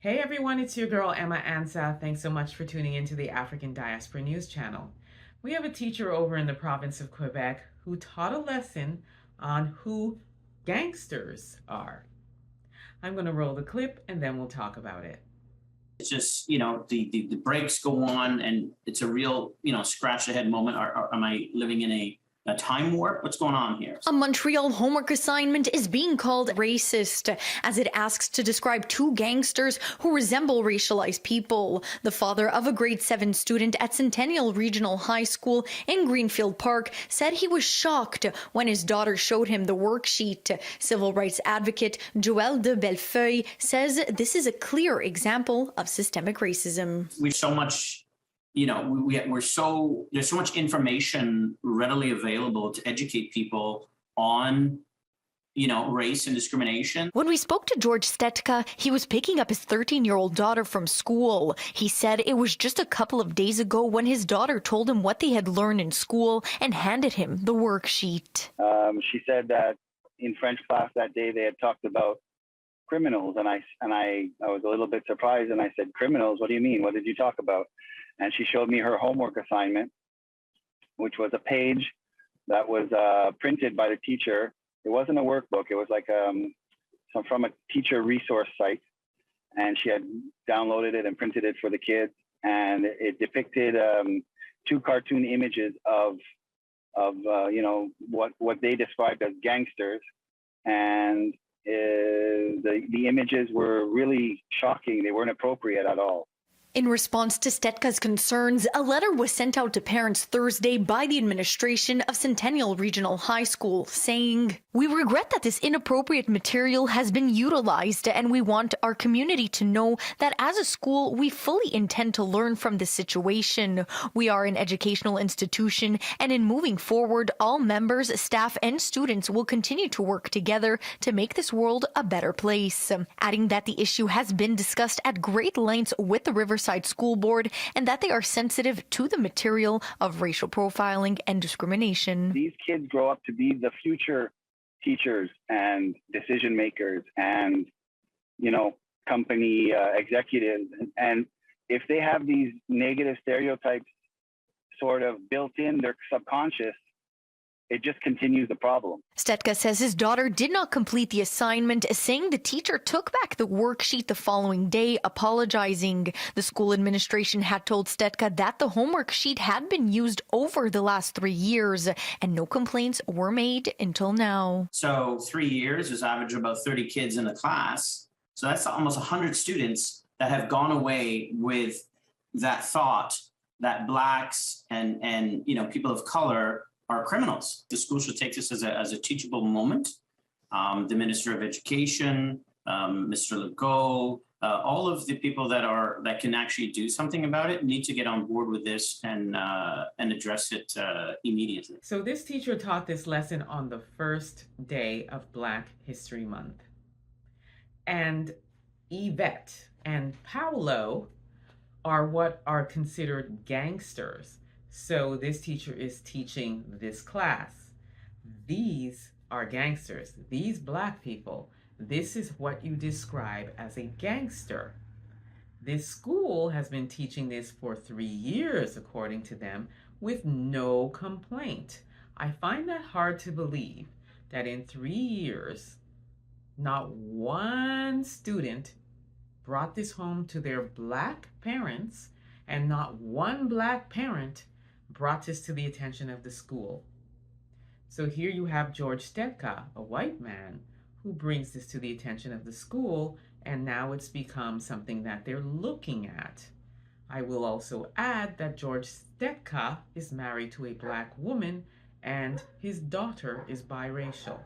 Hey everyone, it's your girl Emma Ansah. Thanks so much for tuning into the African Diaspora News Channel. We have a teacher over in the province of Quebec who taught a lesson on who gangsters are. I'm going to roll the clip and then we'll talk about it. It's just, the breaks go on and it's a real, scratch the head moment. Am I living in a time warp? What's going on here? A Montreal homework assignment is being called racist as it asks to describe two gangsters who resemble racialized people. The father of a grade 7 student at Centennial Regional High School in Greenfield Park said he was shocked when his daughter showed him the worksheet. Civil rights advocate Joël de Bellefeuille says this is a clear example of systemic racism. We've so much there's so much information readily available to educate people on race and discrimination. When we spoke to George Stetka, he was picking up his 13-year-old daughter from school. He said it was just a couple of days ago when his daughter told him what they had learned in school and handed him the worksheet. She said that in French class that day they had talked about criminals, and I was a little bit surprised, and I said, "Criminals? What do you mean? What did you talk about?" And she showed me her homework assignment, which was a page that was printed by the teacher. It wasn't a workbook. It was like from a teacher resource site. And she had downloaded it and printed it for the kids. And it depicted two cartoon images of what they described as gangsters. And the images were really shocking. They weren't appropriate at all. In response to Stetka's concerns, a letter was sent out to parents Thursday by the administration of Centennial Regional High School saying, "We regret that this inappropriate material has been utilized, and we want our community to know that as a school, we fully intend to learn from this situation. We are an educational institution, and in moving forward, all members, staff, and students will continue to work together to make this world a better place." Adding that the issue has been discussed at great lengths with the Riverside School Board and that they are sensitive to the material of racial profiling and discrimination. These kids grow up to be the future teachers and decision makers and, company executives. And if they have these negative stereotypes sort of built in their subconscious, it just continues the problem. Stetka says his daughter did not complete the assignment, saying the teacher took back the worksheet the following day, apologizing. The school administration had told Stetka that the homework sheet had been used over the last 3 years, and no complaints were made until now. So 3 years is average about 30 kids in the class. So that's almost 100 students that have gone away with that thought that blacks and people of color are criminals. The school should take this as a teachable moment. The Minister of Education, Mr. Legault, all of the people that can actually do something about it need to get on board with this and address it immediately. So this teacher taught this lesson on the first day of Black History Month. And Yvette and Paolo are what are considered gangsters. So this teacher is teaching this class. These are gangsters. These Black people, this is what you describe as a gangster. This school has been teaching this for 3 years, according to them, with no complaint. I find that hard to believe that in 3 years, not one student brought this home to their Black parents, and not one Black parent brought this to the attention of the school. So here you have George Stetka, a white man, who brings this to the attention of the school, and now it's become something that they're looking at. I will also add that George Stetka is married to a Black woman, and his daughter is biracial.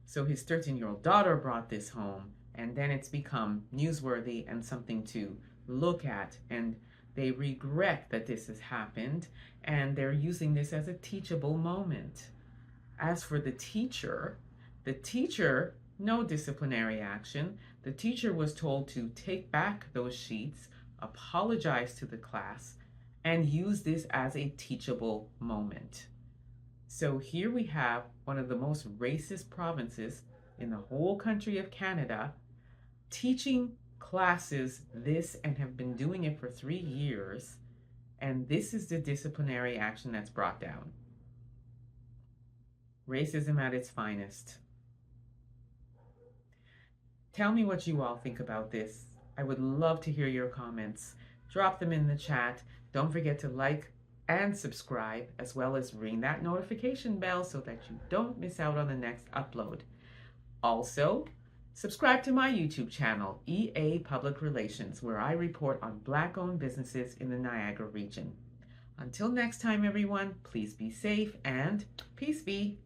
So his 13-year-old daughter brought this home, and then it's become newsworthy and something to look at, and they regret that this has happened, and they're using this as a teachable moment. As for the teacher, no disciplinary action. The teacher was told to take back those sheets, apologize to the class, and use this as a teachable moment. So here we have one of the most racist provinces in the whole country of Canada teaching classes this and have been doing it for 3 years, and this is the disciplinary action that's brought down. Racism at its finest. Tell me what you all think about this. I would love to hear your comments. Drop them in the chat. Don't forget to like and subscribe, as well as ring that notification bell so that you don't miss out on the next upload. Also, subscribe to my YouTube channel, EA Public Relations, where I report on Black-owned businesses in the Niagara region. Until next time, everyone, please be safe and peace be.